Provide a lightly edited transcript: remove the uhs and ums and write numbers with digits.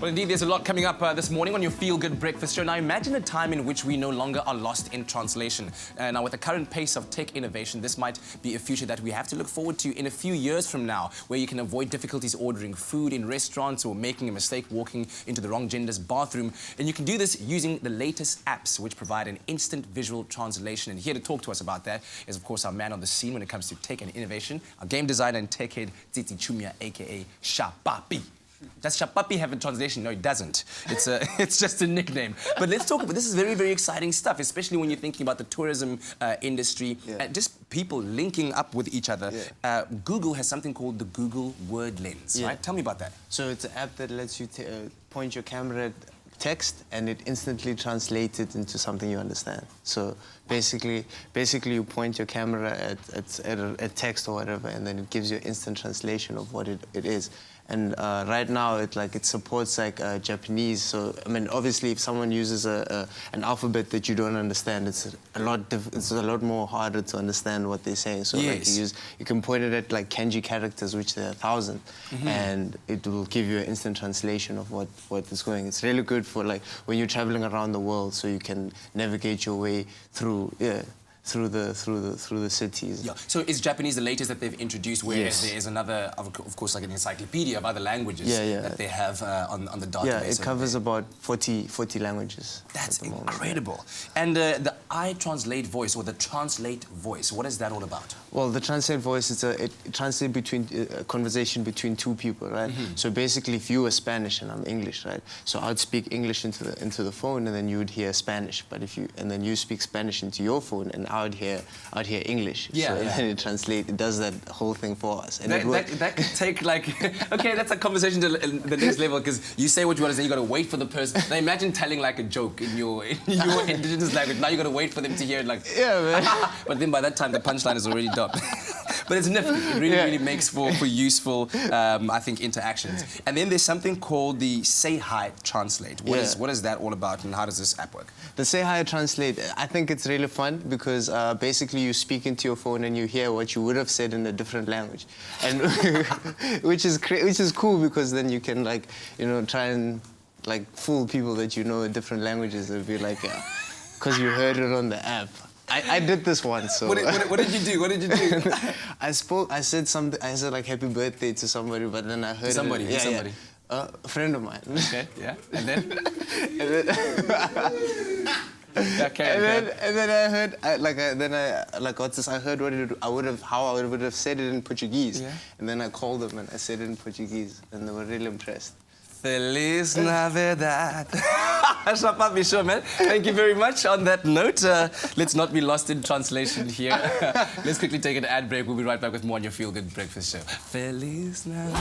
Well, indeed, there's a lot coming up this morning on your Feel Good Breakfast Show. Now, imagine a time in which we no longer are lost in translation. Now, with the current pace of tech innovation, this might be a future that we have to look forward to in a few years from now, where you can avoid difficulties ordering food in restaurants or making a mistake walking into the wrong gender's bathroom. And you can do this using the latest apps, which provide an instant visual translation. And here to talk to us about that is, of course, our man on the scene when it comes to tech and innovation, our game designer and tech head, Tsitsi Chumia, a.k.a. Shapapi. Does Shapapi have a translation? No, it doesn't. It's just a nickname. But let's talk about this. Is very, very exciting stuff, especially when you're thinking about the tourism industry and just people linking up with each other. Google has something called the Google Word Lens, right? Tell me about that. So it's an app that lets you point your camera at text and it instantly translates it into something you understand. So basically you point your camera at text or whatever, and then it gives you an instant translation of what it is. And right now it supports Japanese. So I mean, obviously, if someone uses an alphabet that you don't understand, it's a lot more harder to understand what they're saying. So you can point it at kanji characters, which there are 1,000, and it will give you an instant translation of what is going. It's really good for when you're traveling around the world, so you can navigate your way through the cities. Yeah. So is Japanese the latest that they've introduced, where there is another, of course, like an encyclopedia of other languages that they have on the database? Yeah, it covers about 40 languages. That's incredible. And the iTranslate voice, or the translate voice, what is that all about? Well, the translate voice, it translates between a conversation between two people, right? So basically, if you were Spanish and I'm English, right? So I'd speak English into the phone, and then you would hear Spanish. But and then you speak Spanish into your phone, and I would hear English. And then it does that whole thing for us. And that could take okay, that's a conversation to the next level, because you say what you want to say, you got to wait for the person. Now imagine telling a joke in your indigenous language. Now you got to wait for them to hear it yeah, man. But then by that time the punchline is already done. But it's nifty. It really makes for useful, I think, interactions. And then there's something called the Say Hi Translate. What is that all about, and how does this app work? The Say Hi Translate, I think it's really fun because basically you speak into your phone and you hear what you would have said in a different language, and which is cool, because then you can try and fool people that you know in different languages. It'll be because you heard it on the app. I did this once. So what did you do? What did you do? I said something. I said happy birthday to somebody, but then I heard somebody. Yeah. A friend of mine. Okay. Yeah. And then. And then I heard I heard how I would have said it in Portuguese. And then I called them and I said it in Portuguese, and they were really impressed. Feliz Navidad. Shapapi, sure, man. Thank you very much. On that note, let's not be lost in translation here. Let's quickly take an ad break. We'll be right back with more on your Feel Good Breakfast Show. Feliz Navidad.